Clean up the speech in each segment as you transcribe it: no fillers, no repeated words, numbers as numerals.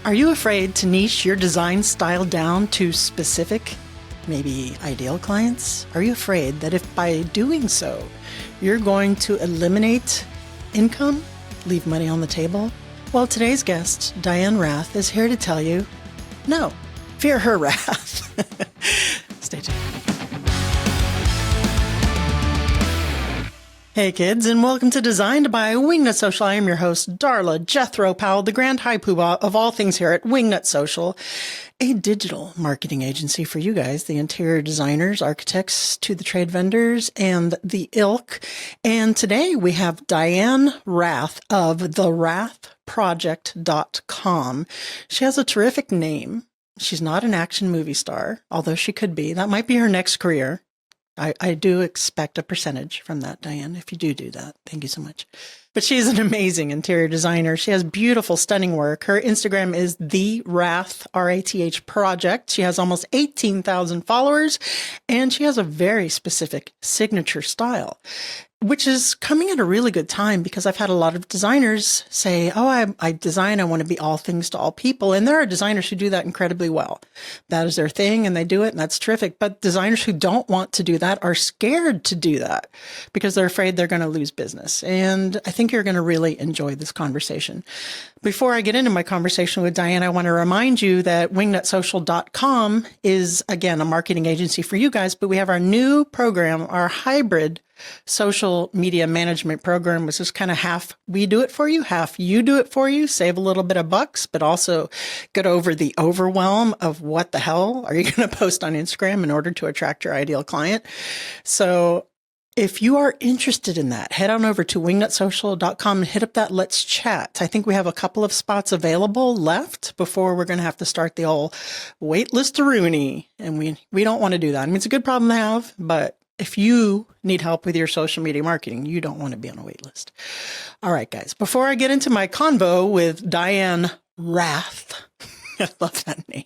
Are you afraid to niche your design style down to specific, maybe ideal clients? Are you afraid that if by doing so, you're going to eliminate income, leave money on the table? Well, today's guest, Diane Rath, is here to tell you, no, fear her wrath. Stay tuned. Hey kids, and welcome to Designed by Wingnut Social. I am your host, Darla Jethro Powell, the grand high poobah of all things here at Wingnut Social, a digital marketing agency for you guys, the interior designers, architects, to the trade vendors, and the ilk. And today we have Diane Rath of the Rath Project.com. She has a terrific name. She's not an action movie star, although she could be. That might be her next career. I do expect a percentage from that, Diane, if you do that. Thank you so much. But she's an amazing interior designer. She has beautiful, stunning work. Her Instagram is the Rath, R-A-T-H Project. She has almost 18,000 followers, and she has a very specific signature style, which is coming at a really good time because I've had a lot of designers say, oh, I design, I want to be all things to all people. And there are designers who do that incredibly well. That is their thing and they do it and that's terrific. But designers who don't want to do that are scared to do that because they're afraid they're going to lose business. And I think you're going to really enjoy this conversation. Before I get into my conversation with Diane, I want to remind you that wingnutsocial.com is, again, a marketing agency for you guys, but we have our new program, our hybrid social media management program, which is kind of half we do it for you, half you do it for you, save a little bit of bucks, but also get over the overwhelm of what the hell are you going to post on Instagram in order to attract your ideal client. So if you are interested in that, head on over to wingnutsocial.com and hit up that Let's Chat. I think we have a couple of spots available left before we're going to have to start the old waitlist-a-rooney. And we don't want to do that. I mean, it's a good problem to have, but if you need help with your social media marketing, you don't want to be on a wait list. All right, guys, before I get into my convo with Diane Rath, I love that name.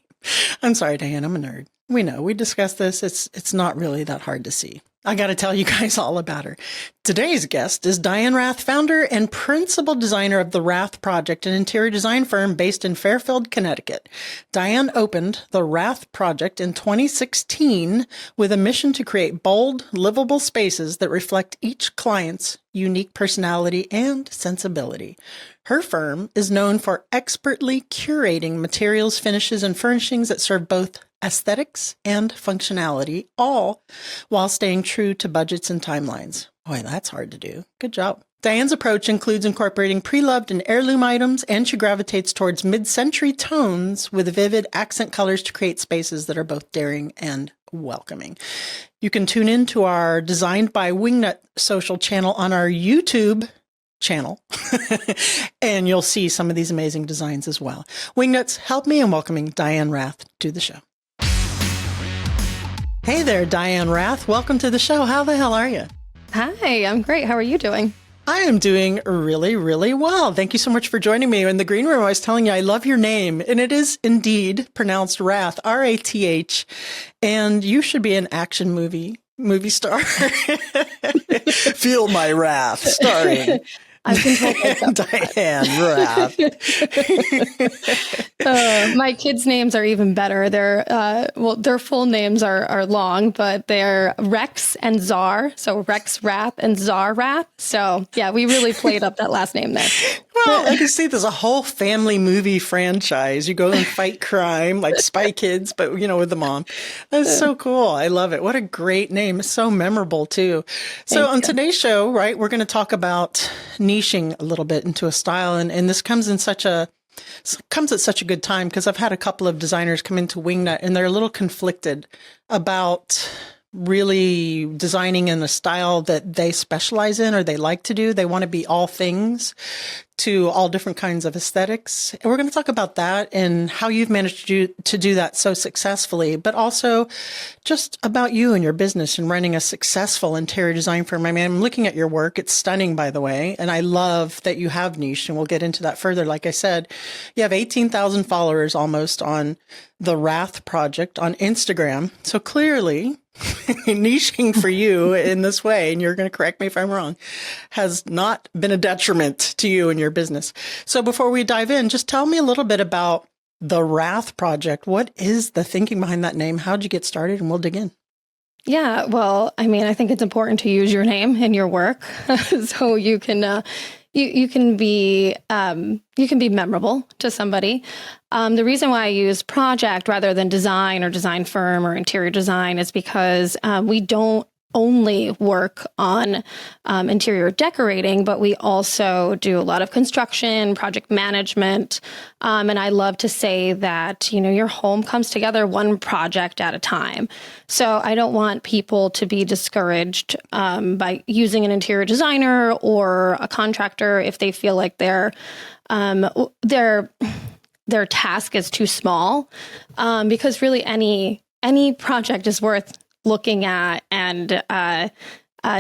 I'm sorry, Diane, I'm a nerd. We know, we discussed this. It's not really that hard to see. I got to tell you guys all about her. Today's guest is Diane Rath, founder and principal designer of the Rath Project, an interior design firm based in Fairfield, Connecticut. Diane opened the Rath Project in 2016 with a mission to create bold, livable spaces that reflect each client's unique personality and sensibility. Her firm is known for expertly curating materials, finishes, and furnishings that serve both aesthetics and functionality, all while staying true to budgets and timelines. Boy, that's hard to do. Good job. Diane's approach includes incorporating pre-loved and heirloom items, and she gravitates towards mid-century tones with vivid accent colors to create spaces that are both daring and welcoming. You can tune in to our Designed by Wingnut Social channel on our YouTube channel, and you'll see some of these amazing designs as well. Wingnuts, help me in welcoming Diane Rath to the show. Hey there, Diane Rath. Welcome to the show. How the hell are you? Hi, I'm great. How are you doing? I am doing really, really well. Thank you so much for joining me. In the green room, I was telling you, I love your name, and it is indeed pronounced Rath, R-A-T-H, and you should be an action movie star. Feel My Wrath, starring I've been told Diane Rath. My kids' names are even better. Their full names are long, but they're Rex and Czar. So Rex Rath and Czar Rath. So yeah, we really played up that last name there. Well, I can see there's a whole family movie franchise. You go and fight crime like Spy Kids, but with the mom. That's so cool. I love it. What a great name. It's so memorable too. So on today's show, right, we're going to talk about niching a little bit into a style. And this comes at such a good time because I've had a couple of designers come into Wingnut and they're a little conflicted about really designing in a style that they specialize in or they like to do. They want to be all things to all different kinds of aesthetics. And we're going to talk about that and how you've managed to do that so successfully, but also just about you and your business and running a successful interior design firm. I mean, I'm looking at your work. It's stunning, by the way. And I love that you have niche, and we'll get into that further. Like I said, you have 18,000 followers almost on the Rath Project on Instagram. So clearly niching for you in this way, and you're going to correct me if I'm wrong, has not been a detriment to you and your business. So before we dive in, just tell me a little bit about the Rath Project. What is the thinking behind that name? How'd you get started? And we'll dig in. Yeah, well, I mean, I think it's important to use your name in your work so you can you can be memorable to somebody. The reason why I use project rather than design or design firm or interior design is because we don't only work on interior decorating, but we also do a lot of construction, project management. And I love to say that, your home comes together one project at a time. So I don't want people to be discouraged by using an interior designer or a contractor if they feel like their task is too small, because really any project is worth looking at and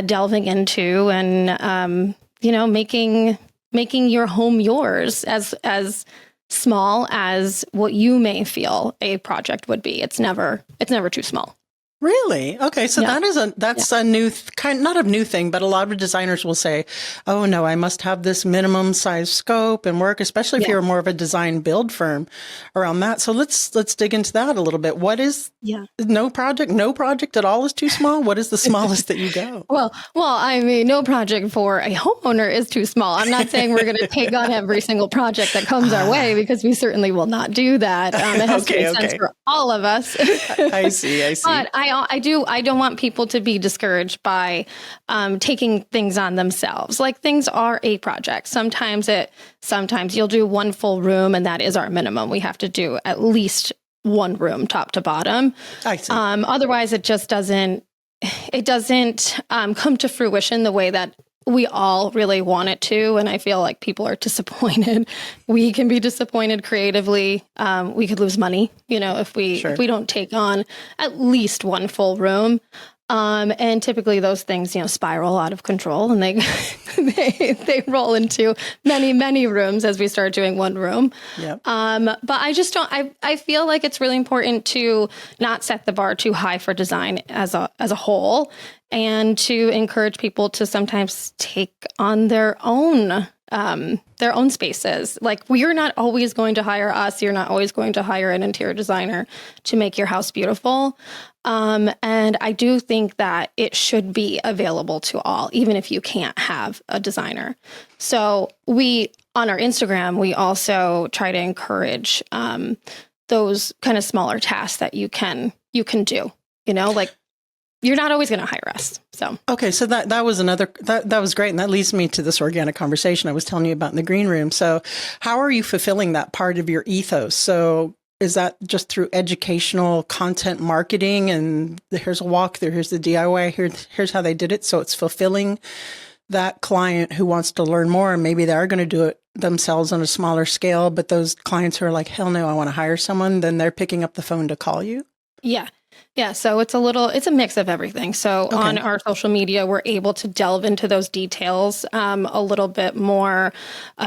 delving into, and making your home yours as small as what you may feel a project would be. It's never too small. Really? Okay. So Yeah. that's a new not a new thing, but a lot of designers will say, oh no, I must have this minimum size scope and work, especially if you're more of a design build firm around that. So let's dig into that a little bit. What is no project at all is too small? What is the smallest that you go? Well, I mean, no project for a homeowner is too small. I'm not saying we're going to take on every single project that comes our way, because we certainly will not do that. It has to make sense for all of us. I see. But I don't want people to be discouraged by taking things on themselves. Like, things are a project. Sometimes you'll do one full room, and that is our minimum. We have to do at least one room top to bottom. I see. Otherwise it just doesn't come to fruition the way that we all really want it to. And I feel like people are disappointed. We can be disappointed creatively. We could lose money, if we don't take on at least one full room. And typically those things, spiral out of control, and they roll into many, many rooms as we start doing one room. Yep. But I feel like it's really important to not set the bar too high for design as a whole, and to encourage people to sometimes take on their own spaces. Like, you're not always going to hire us. You're not always going to hire an interior designer to make your house beautiful. And I do think that it should be available to all, even if you can't have a designer. So on our Instagram, we also try to encourage those kind of smaller tasks that you can do, like, you're not always going to hire us. So, okay. So that was that was great. And that leads me to this organic conversation I was telling you about in the green room. So how are you fulfilling that part of your ethos? So is that just through educational content marketing, and here's a walkthrough, here's the DIY, here's how they did it. So it's fulfilling that client who wants to learn more, and maybe they are going to do it themselves on a smaller scale, but those clients who are like, hell no, I want to hire someone, then they're picking up the phone to call you. Yeah. Yeah. So it's a mix of everything. So on our social media, we're able to delve into those details a little bit more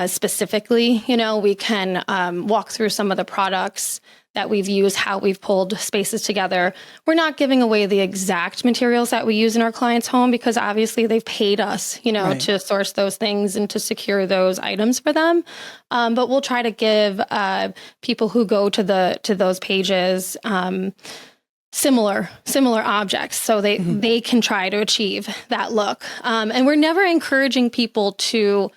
specifically. We can walk through some of the products that we've used, how we've pulled spaces together. We're not giving away the exact materials that we use in our client's home, because obviously they've paid us, to source those things and to secure those items for them. But we'll try to give people who go to those pages similar objects, so they can try to achieve that look. And we're never encouraging people to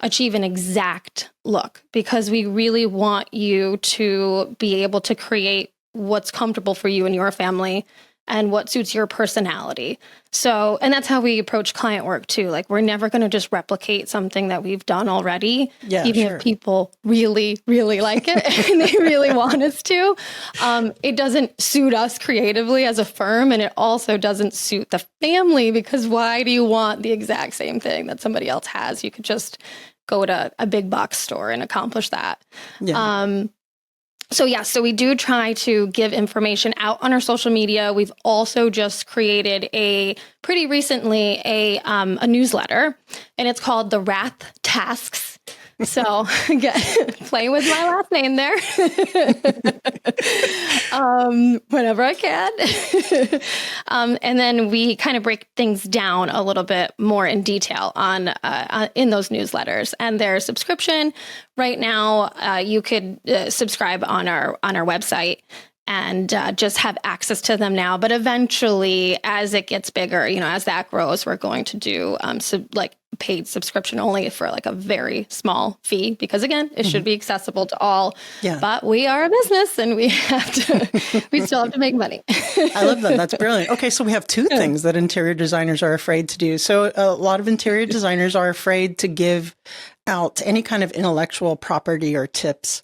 achieve an exact look, because we really want you to be able to create what's comfortable for you and your family and what suits your personality. So, and that's how we approach client work too. Like, we're never going to just replicate something that we've done already, even if people really, really like it and they really want us to. It doesn't suit us creatively as a firm, and it also doesn't suit the family, because why do you want the exact same thing that somebody else has? You could just go to a big box store and accomplish that. Yeah. So we do try to give information out on our social media. We've also just created pretty recently a newsletter, and it's called the Rath Tasks. So playing with my last name there. Whenever I can. And then we kind of break things down a little bit more in detail on in those newsletters and their subscription. Right now, you could subscribe on our website and just have access to them now. But eventually, as it gets bigger, as that grows, we're going to do paid subscription only for like a very small fee, because again, it should be accessible to all. Yeah. But we are a business and we still have to make money. I love that. That's brilliant. Okay. So we have two things that interior designers are afraid to do. So a lot of interior designers are afraid to give out any kind of intellectual property or tips.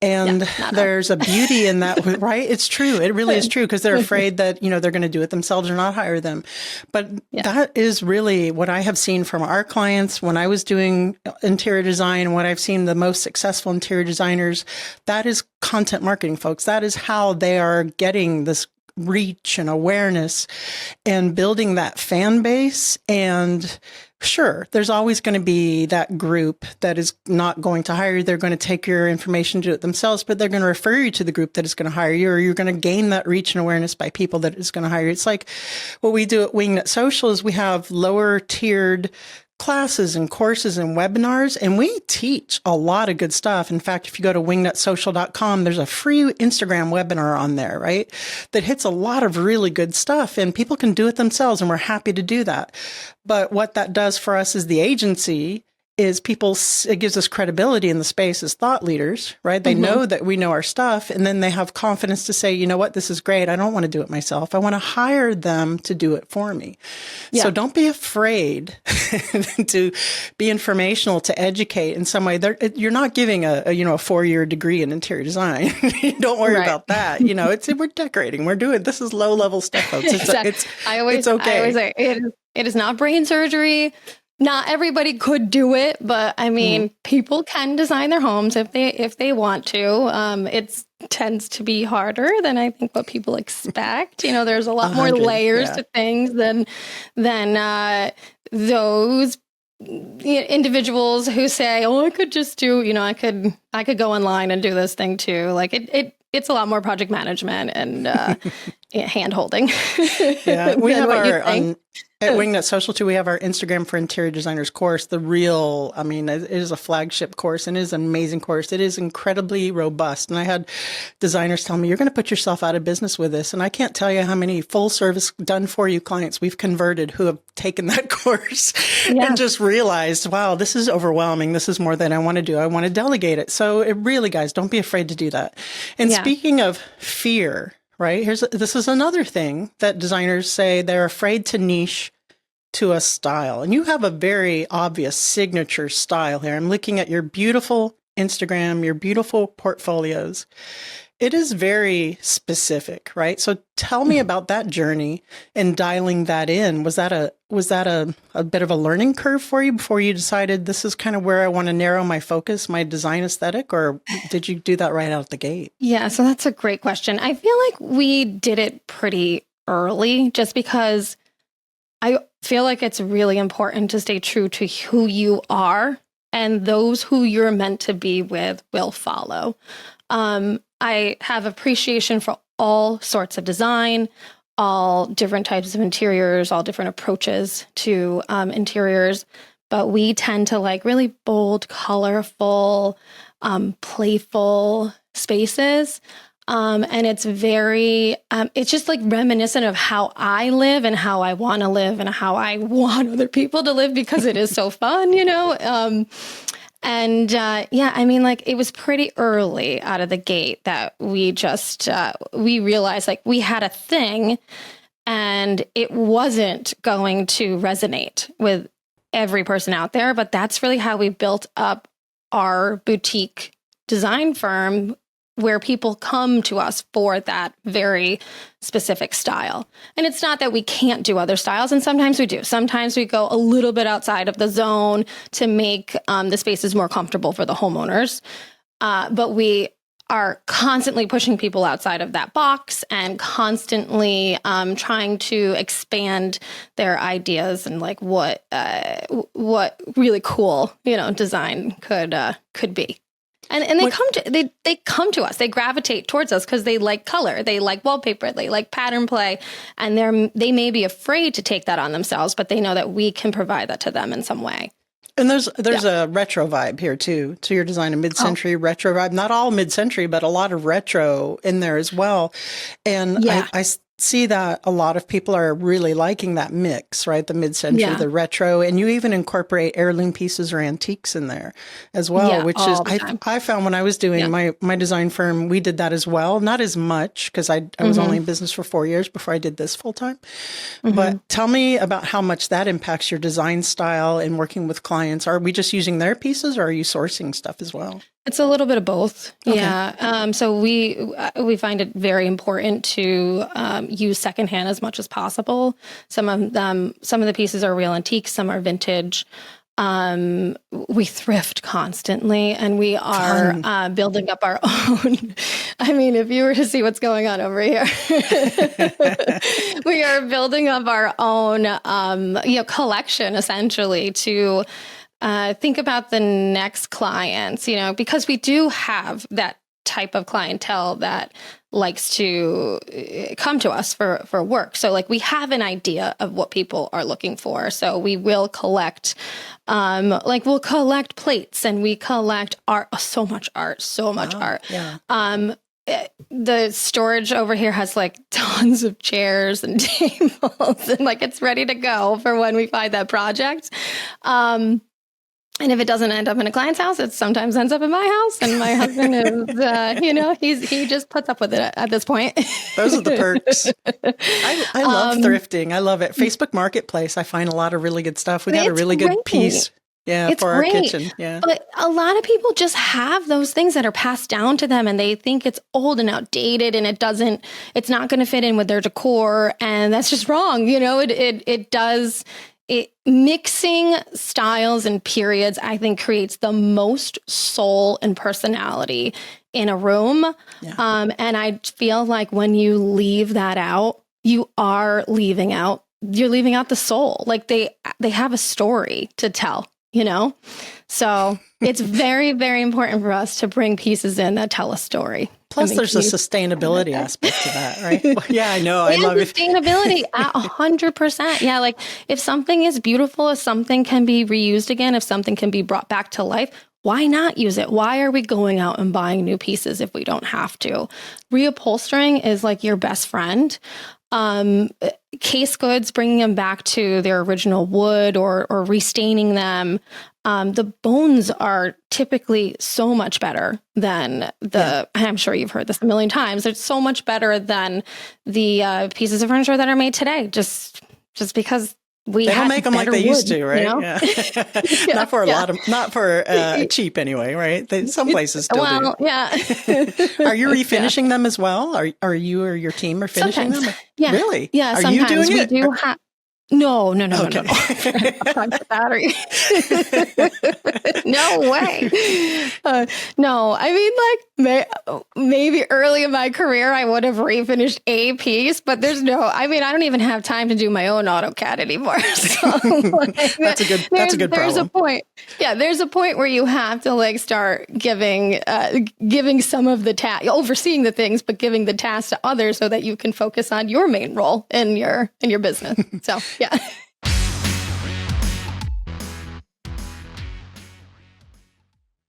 And there's a beauty in that, right? It's true. It really is true, because they're afraid that, they're going to do it themselves or not hire them. But that is really what I have seen from our clients when I was doing interior design, what I've seen the most successful interior designers, that is content marketing, folks. That is how they are getting this reach and awareness and building that fan base. And sure, there's always going to be that group that is not going to hire you. They're going to take your information, do it themselves, but they're going to refer you to the group that is going to hire you, or you're going to gain that reach and awareness by people that is going to hire you. It's like what we do at Wingnut Social is we have lower tiered classes and courses and webinars, and we teach a lot of good stuff. In fact, if you go to wingnutsocial.com, there's a free Instagram webinar on there, right? That hits a lot of really good stuff, and people can do it themselves, and we're happy to do that. But what that does for us as the agency is it gives us credibility in the space as thought leaders, right? They know that we know our stuff, and then they have confidence to say, you know what, this is great. I don't want to do it myself. I want to hire them to do it for me. Yeah. So don't be afraid to be informational, to educate in some way. You're not giving a 4-year degree in interior design. Don't worry about that. We're decorating. We're doing, this is low level stuff, folks. It's okay. I always say it is not brain surgery. Not everybody could do it, but I mean, people can design their homes if they want to. It tends to be harder than I think what people expect. There's a lot more layers to things than those individuals who say, "Oh, I could just do," I could go online and do this thing too. Like it's a lot more project management and hand holding. Yeah, we have our at Wingnut Social too. We have our Instagram for Interior Designers course. It is a flagship course, and it is an amazing course. It is incredibly robust. And I had designers tell me, "You're going to put yourself out of business with this." And I can't tell you how many full service done for you clients we've converted who have taken that course and just realized, wow, this is overwhelming. This is more than I want to do. I want to delegate it. So it really, guys, don't be afraid to do that. And speaking of fear, right? This is another thing that designers say they're afraid to niche to a style. And you have a very obvious signature style here. I'm looking at your beautiful Instagram, your beautiful portfolios. It is very specific, right? So tell me about that journey and dialing that in. Was that a bit of a learning curve for you before you decided this is kind of where I want to narrow my focus, my design aesthetic, or did you do that right out the gate? Yeah, so that's a great question. I feel like we did it pretty early just because I feel like it's really important to stay true to who you are, and those who you're meant to be with will follow. I have appreciation for all sorts of design, all different types of interiors, all different approaches to interiors, but we tend to like really bold, colorful, playful spaces. And it's very, it's just like reminiscent of how I live and how I want to live and how I want other people to live, because it is so fun, it was pretty early out of the gate that we just, we realized like we had a thing and it wasn't going to resonate with every person out there. But that's really how we built up our boutique design firm, where people come to us for that very specific style. And it's not that we can't do other styles, and sometimes we do. Sometimes we go a little bit outside of the zone to make the spaces more comfortable for the homeowners. But we are constantly pushing people outside of that box and constantly trying to expand their ideas and like what really cool, design could be. And they come to us. They gravitate towards us because they like color, they like wallpaper, they like pattern play, and they may be afraid to take that on themselves, but they know that we can provide that to them in some way. And there's a retro vibe here too. So you're designing a mid-century retro vibe. Not all mid-century, but a lot of retro in there as well. And I see that a lot of people are really liking that mix, right? The mid-century, the retro, and you even incorporate heirloom pieces or antiques in there as well, which is, I found when I was doing my design firm, we did that as well. Not as much because I was only in business for 4 years before I did this full time. But tell me about how much that impacts your design style and working with clients. Are we just using their pieces or are you sourcing stuff as well? It's a little bit of both. Okay. Yeah. So we find it very important to use secondhand as much as possible. Some of the pieces are real antiques, some are vintage. We thrift constantly, and we are building up our own. I mean, if you were to see what's going on over here, we are building up our own, collection essentially to think about the next clients, because we do have that type of clientele that likes to come to us for work. So like we have an idea of what people are looking for. So we will collect, we'll collect plates and we collect art, so much art. Yeah. The storage over here has like tons of chairs and tables and like it's ready to go for when we find that project. And if it doesn't end up in a client's house, it sometimes ends up in my house. And my husband is, he just puts up with it at this point. Those are the perks. I love thrifting. I love it. Facebook Marketplace, I find a lot of really good stuff. We got a really good piece. Yeah, it's for our kitchen. Yeah. But a lot of people just have those things that are passed down to them and they think it's old and outdated and it's not going to fit in with their decor. And that's just wrong. Mixing styles and periods, I think, creates the most soul and personality in a room. Yeah. And I feel like when you leave that out, you're leaving out the soul. Like they have a story to tell, So it's very, very important for us to bring pieces in that tell a story. Plus, there's a sustainability aspect to that, right? Yeah, I know. I love sustainability at 100%. Yeah, like if something is beautiful, if something can be reused again, if something can be brought back to life, why not use it? Why are we going out and buying new pieces if we don't have to? Reupholstering is like your best friend. Case goods, bringing them back to their original wood or restaining them. The bones are typically so much better than I'm sure you've heard this a million times. It's so much better than the pieces of furniture that are made today, just because they don't make them like they used to, right? Yeah. Not for not for cheap anyway, right? Some places still do. Yeah. Are you refinishing them as well? Are you or your team are finishing them? Yeah. Really? Yeah. Are you doing it? We do have. No. Okay. Battery. No way. No, I mean, maybe early in my career, I would have refinished a piece, but I don't even have time to do my own AutoCAD anymore. So, that's a good problem. There's a point. Yeah, there's a point where you have to start giving some of the task, overseeing the things, but giving the task to others so that you can focus on your main role in your business. So. Yeah.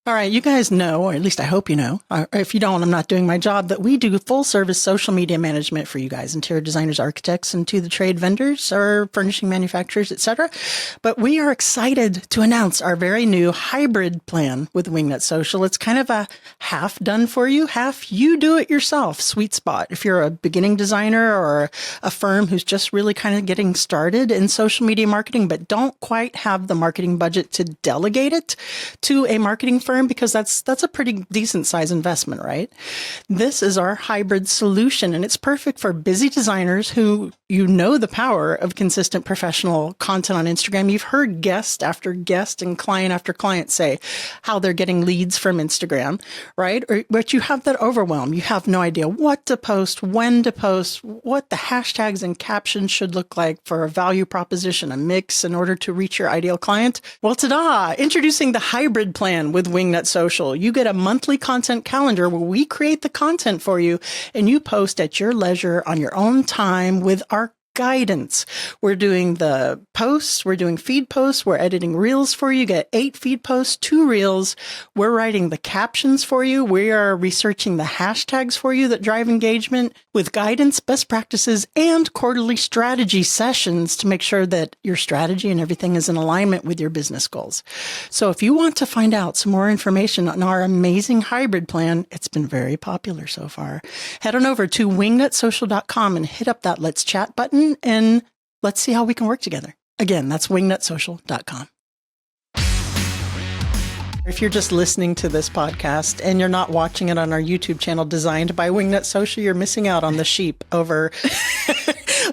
All right, you guys know, or at least I hope you know, or if you don't, I'm not doing my job, that we do full service social media management for you guys, interior designers, architects, and to the trade vendors or furnishing manufacturers, etc. But we are excited to announce our very new hybrid plan with Wingnut Social. It's kind of a half done for you, half you do it yourself sweet spot. If you're a beginning designer or a firm who's just really kind of getting started in social media marketing, but don't quite have the marketing budget to delegate it to a marketing firm, because that's a pretty decent size investment, right? This is our hybrid solution, and it's perfect for busy designers who you know the power of consistent professional content on Instagram. You've heard guest after guest and client after client say how they're getting leads from Instagram, right? But you have that overwhelm. You have no idea what to post, when to post, what the hashtags and captions should look like for a value proposition, a mix in order to reach your ideal client. Well, ta-da! Introducing the hybrid plan with Wingnut Social. You get a monthly content calendar where we create the content for you and you post at your leisure on your own time with our guidance. We're doing the posts. We're doing feed posts. We're editing reels for you. You get 8 feed posts, 2 reels. We're writing the captions for you. We are researching the hashtags for you that drive engagement with guidance, best practices, and quarterly strategy sessions to make sure that your strategy and everything is in alignment with your business goals. So if you want to find out some more information on our amazing hybrid plan, it's been very popular so far. Head on over to wingnutsocial.com and hit up that Let's Chat button and let's see how we can work together. Again, that's wingnutsocial.com. If you're just listening to this podcast and you're not watching it on our YouTube channel designed by Wingnut Social, you're missing out on the sheep over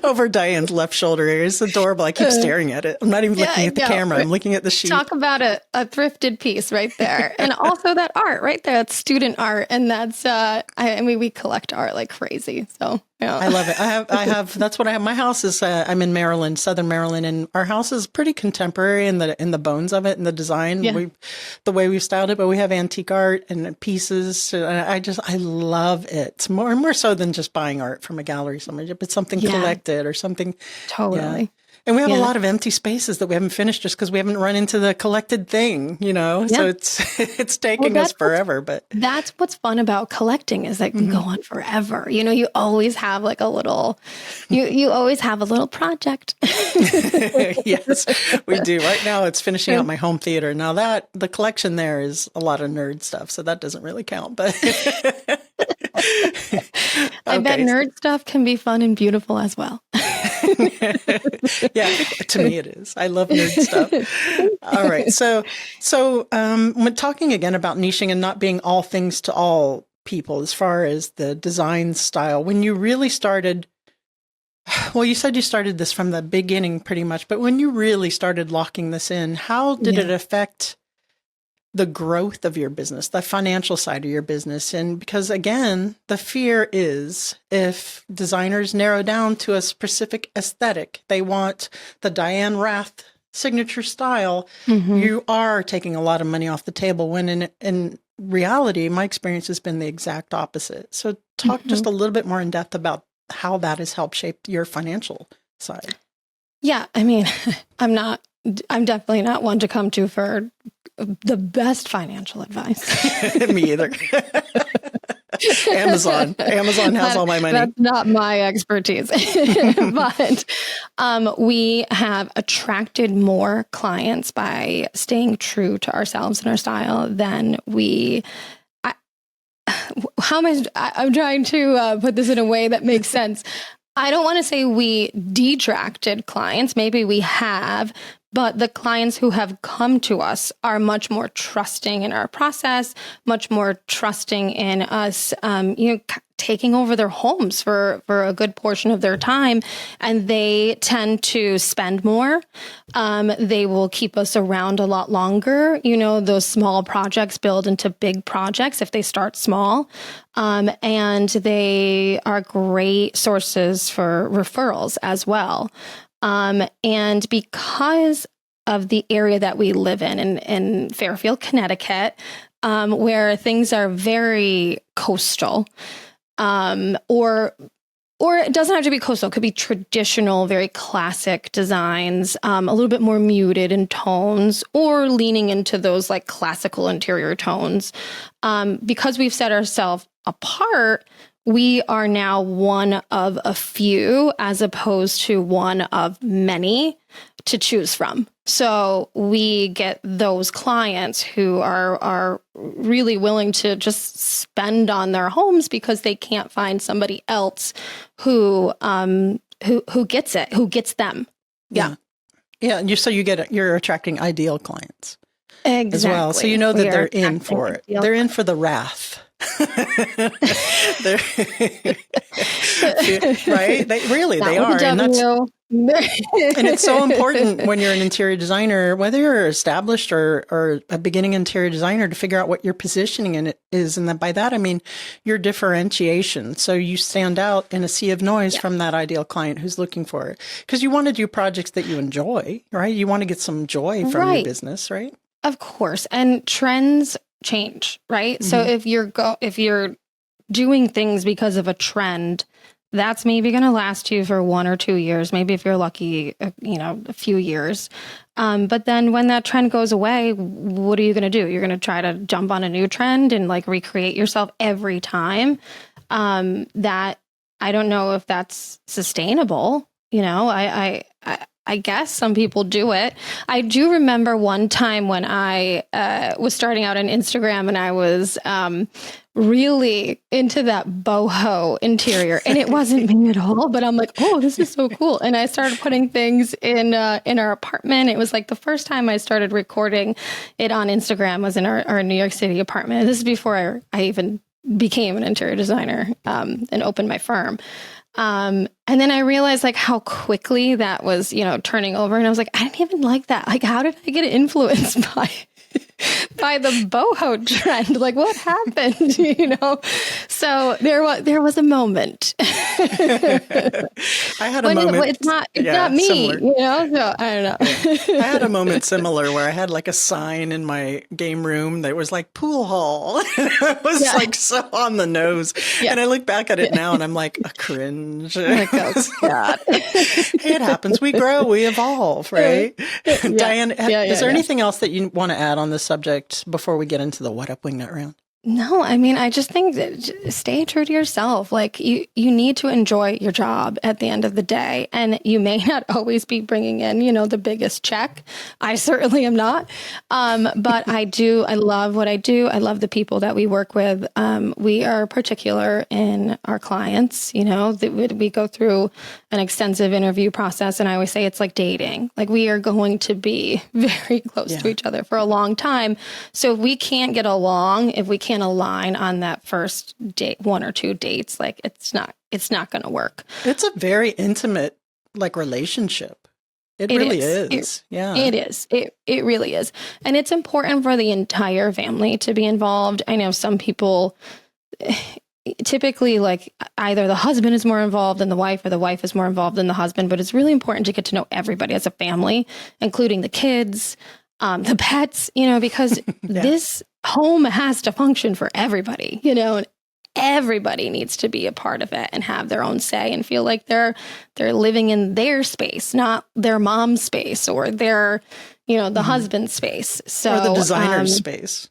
over Diane's left shoulder area. It's adorable. I keep staring at it. I'm not even looking at the camera. I'm looking at the sheep. Talk about a thrifted piece right there. And also that art right there. That's student art. And that's, I mean, we collect art like crazy. So, yeah. I love it. I have, that's what I have. My house is, I'm in Maryland, Southern Maryland, and our house is pretty contemporary in the bones of it and the design, the way we've styled it, but we have antique art and pieces. I love it. More so than just buying art from a gallery somewhere, but something collected or something. Totally. Yeah. And we have a lot of empty spaces that we haven't finished just because we haven't run into the collected thing, so it's taking us forever. But that's what's fun about collecting is that it can go on forever. You always have like a little, you always have a little project. Yes, we do. Right now it's finishing out my home theater. Now that the collection there is a lot of nerd stuff, so that doesn't really count, but I bet nerd stuff can be fun and beautiful as well. Yeah, to me it is. I love nerd stuff. All right. So when talking again about niching and not being all things to all people, as far as the design style, when you really started, well, you said you started this from the beginning pretty much, but when you really started locking this in, how did it affect the growth of your business, the financial side of your business? And because again, the fear is if designers narrow down to a specific aesthetic, they want the Diane Rath signature style, you are taking a lot of money off the table when in reality, my experience has been the exact opposite. So talk just a little bit more in depth about how that has helped shape your financial side. Yeah. I mean, I'm definitely not one to come to for the best financial advice. Me either. Amazon has all my money. That's not my expertise. But we have attracted more clients by staying true to ourselves and our style than I'm trying to put this in a way that makes sense. I don't want to say we detracted clients. Maybe we have, but the clients who have come to us are much more trusting in our process, much more trusting in us, taking over their homes for a good portion of their time. And they tend to spend more. They will keep us around a lot longer. Those small projects build into big projects if they start small. And they are great sources for referrals as well. And because of the area that we live in Fairfield, Connecticut, where things are very coastal, or it doesn't have to be coastal. It could be traditional, very classic designs, a little bit more muted in tones, or leaning into those like classical interior tones. Because we've set ourselves apart, we are now one of a few as opposed to one of many to choose from. So we get those clients who are really willing to just spend on their homes because they can't find somebody else who gets it, who gets them. Yeah. And so you're attracting ideal clients exactly as well. So that they're in for it. They're in for the Rath. They're- right? They are. And it's so important when you're an interior designer, whether you're established or a beginning interior designer, to figure out what your positioning in it is. And by that, I mean your differentiation. So you stand out in a sea of noise from that ideal client who's looking for it. Because you want to do projects that you enjoy, right? You want to get some joy from your business, right? Of course. And trends change, right? Mm-hmm. So if you're doing things because of a trend, that's maybe going to last you for 1 or 2 years. Maybe if you're lucky, a few years. But then when that trend goes away, what are you going to do? You're going to try to jump on a new trend and like recreate yourself every time. That I don't know if that's sustainable. I guess some people do it. I do remember one time when I was starting out on Instagram and I was really into that boho interior, and it wasn't me at all, but I'm like, oh, this is so cool. And I started putting things in our apartment. It was like the first time I started recording it on Instagram was in our New York City apartment. This is before I even became an interior designer and opened my firm. And then I realized like how quickly that was, turning over. And I was like, I didn't even like that. Like, how did I get influenced by the boho trend? Like, what happened? So there was a moment. I had a moment. It's not me, similar. So I don't know. I had a moment similar where I had like a sign in my game room that was like pool hall. It was like so on the nose. Yeah. And I look back at it now and I'm like, a cringe. Like, oh God. It happens. We grow, we evolve, right? Yeah. Diane, is there anything else that you want to add on this subject before we get into the What Up Wingnut round? No, I mean, I just think that stay true to yourself. Like you need to enjoy your job at the end of the day. And you may not always be bringing in, the biggest check. I certainly am not. But I love what I do. I love the people that we work with. We are particular in our clients, we go through an extensive interview process. And I always say it's like dating. Like we are going to be very close to each other for a long time. So if we can't get along, if we can't align on that first date, 1 or 2 dates, like it's not going to work. It's a very intimate relationship. It really is. Yeah, it is. It really is. And it's important for the entire family to be involved. I know some people typically like either the husband is more involved than the wife or the wife is more involved than the husband, but it's really important to get to know everybody as a family, including the kids, the pets, because this home has to function for everybody, and everybody needs to be a part of it and have their own say and feel like they're living in their space, not their mom's space or their, the husband's space. So, or the designer's space.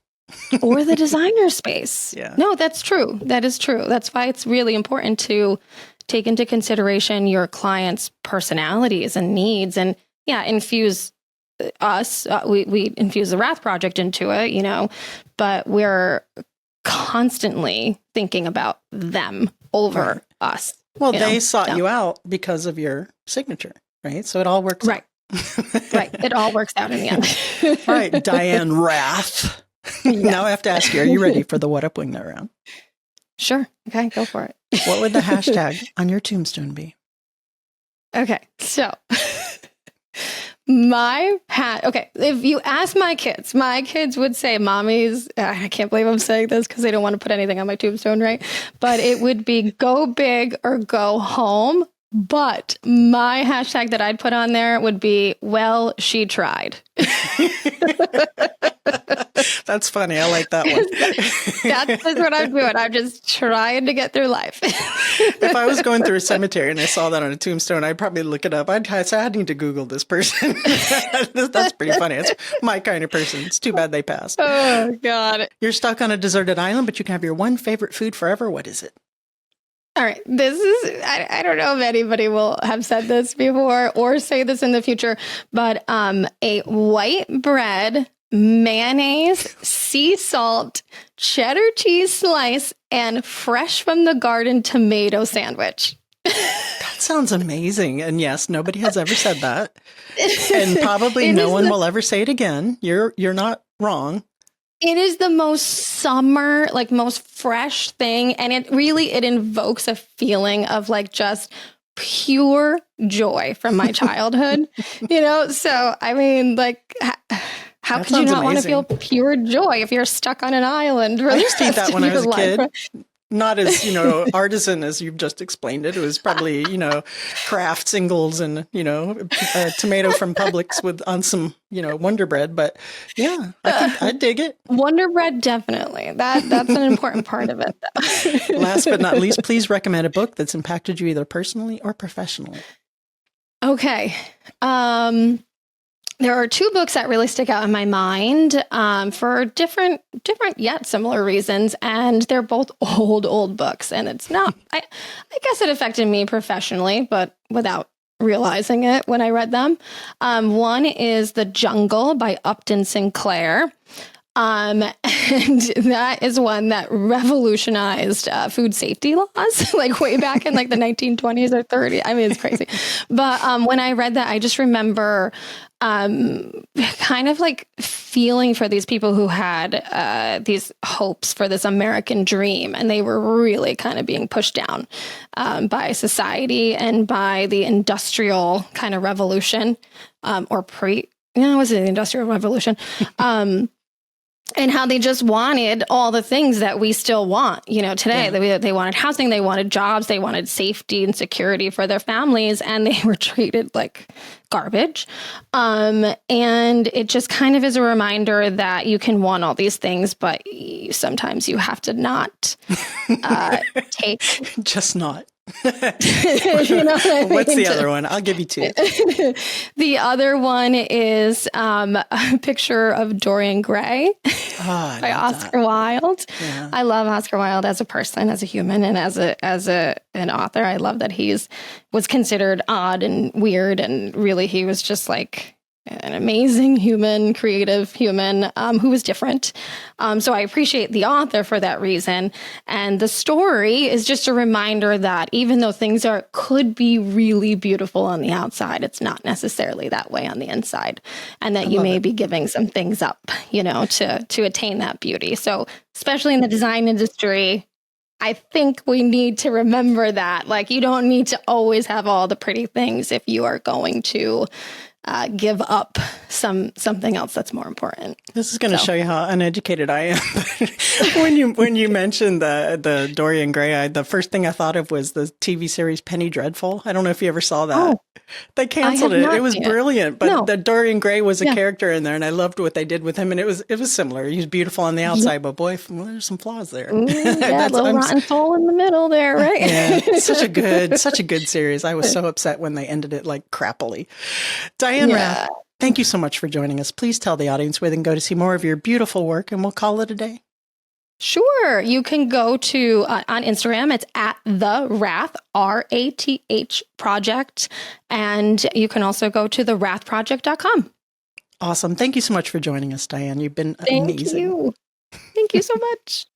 Or the designer space. Yeah. No, that's true. That is true. That's why it's really important to take into consideration your client's personalities and needs and infuse us. We infuse the Rath Project into it, but we're constantly thinking about them over us. Well, they sought you out because of your signature, right? So it all works out. Right. It all works out in the end. All right, Diane Rath. Yes. Now I have to ask you, are you ready for the What Up Wingnut round? Sure. Okay, go for it. What would the hashtag on your tombstone be? Okay, so if you ask my kids would say mommy's, I can't believe I'm saying this because they don't want to put anything on my tombstone, right? But it would be go big or go home. But my hashtag that I'd put on there would be, well, she tried. That's funny. I like that one. That's what I'm doing. I'm just trying to get through life. If I was going through a cemetery and I saw that on a tombstone, I'd probably look it up. I'd say, I need to Google this person. That's pretty funny. It's my kind of person. It's too bad they passed. Oh, God. You're stuck on a deserted island, but you can have your one favorite food forever. What is it? All right. This is, I don't know if anybody will have said this before or say this in the future, but a white bread, mayonnaise, sea salt, cheddar cheese slice, and fresh from the garden tomato sandwich. That sounds amazing. And yes, nobody has ever said that. And probably no one will ever say it again. You're not wrong. It is the most summer, like most fresh thing. And it invokes a feeling of like just pure joy from my childhood, So, I mean, like, how could you not want to feel pure joy if you're stuck on an island? I used to eat that when I was a kid. Not as, artisan as you've just explained it. It was probably, Kraft singles and, a tomato from Publix on some, Wonder Bread. But yeah, I dig it. Wonder Bread, definitely. That's an important part of it, though. Last but not least, please recommend a book that's impacted you either personally or professionally. Okay. There are two books that really stick out in my mind for different yet similar reasons, and they're both old books. And it's not, I guess it affected me professionally, but without realizing it when I read them. One is The Jungle by Upton Sinclair. And that is one that revolutionized food safety laws, like way back in like the 1920s or 30s. I mean, it's crazy. But when I read that, I just remember kind of like feeling for these people who had these hopes for this American dream. And they were really kind of being pushed down by society and by the industrial kind of revolution was it the Industrial Revolution? And how they just wanted all the things that we still want, today. Yeah. They wanted housing, they wanted jobs, they wanted safety and security for their families, and they were treated like garbage. And it just kind of is a reminder that you can want all these things, but sometimes you have to not take. Just not. What's the other one? I'll give you two. The other one is a picture of Dorian Gray by Oscar Wilde. Yeah. I love Oscar Wilde as a person, as a human, and as an author. I love that was considered odd and weird, and really he was just like an amazing human, creative human who was different. So I appreciate the author for that reason. And the story is just a reminder that even though things could be really beautiful on the outside, it's not necessarily that way on the inside. And that you may be giving some things up, to attain that beauty. So especially in the design industry, I think we need to remember that. Like, you don't need to always have all the pretty things if you are going to give up something else that's more important. This is going to show you how uneducated I am. when you mentioned the Dorian Gray, the first thing I thought of was the TV series Penny Dreadful. I don't know if you ever saw that. Oh, they canceled it. It was brilliant, but the Dorian Gray was a character in there, and I loved what they did with him. And it was similar. He was beautiful on the outside, but boy, there's some flaws there. Yeah, a little rotten soul in the middle there, right? Yeah, such a good series. I was so upset when they ended it like crappily. Diane Rath, thank you so much for joining us. Please tell the audience where they can go to see more of your beautiful work, and we'll call it a day. Sure. You can go to on Instagram. It's at the Rath, RATH Project. And you can also go to the rathproject.com. Awesome. Thank you so much for joining us, Diane. You've been amazing. Thank you so much.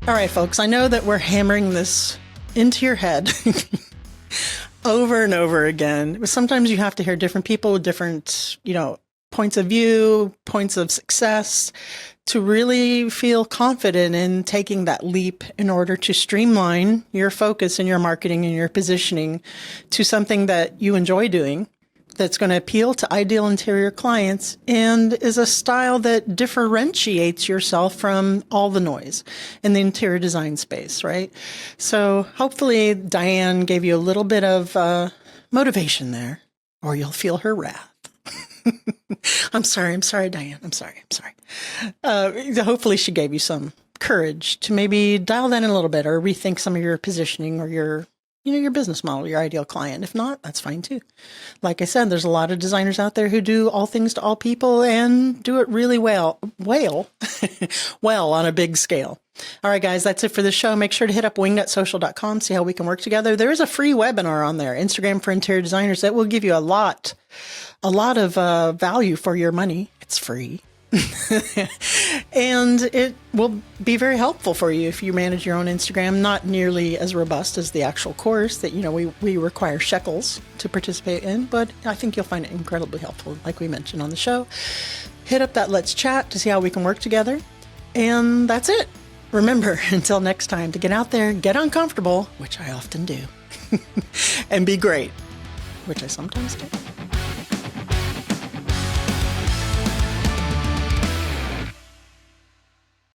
All right, folks. I know that we're hammering this into your head over and over again. Sometimes you have to hear different people with different, points of view, points of success, to really feel confident in taking that leap in order to streamline your focus and your marketing and your positioning to something that you enjoy doing, that's going to appeal to ideal interior clients and is a style that differentiates yourself from all the noise in the interior design space, right? So hopefully Diane gave you a little bit of motivation there, or you'll feel her wrath. I'm sorry, Diane. I'm sorry. Hopefully she gave you some courage to maybe dial that in a little bit, or rethink some of your positioning or your business model, your ideal client. If not, that's fine too. Like I said, there's a lot of designers out there who do all things to all people and do it really well on a big scale. All right, guys, that's it for the show. Make sure to hit up wingnutsocial.com, see how we can work together. There is a free webinar on there, Instagram for Interior Designers, that will give you a lot of value for your money. It's free. And it will be very helpful for you if you manage your own Instagram. Not nearly as robust as the actual course that, we require shekels to participate in, but I think you'll find it incredibly helpful, like we mentioned on the show. Hit up that Let's Chat to see how we can work together. And that's it. Remember, until next time, to get out there, get uncomfortable, which I often do, and be great, which I sometimes do.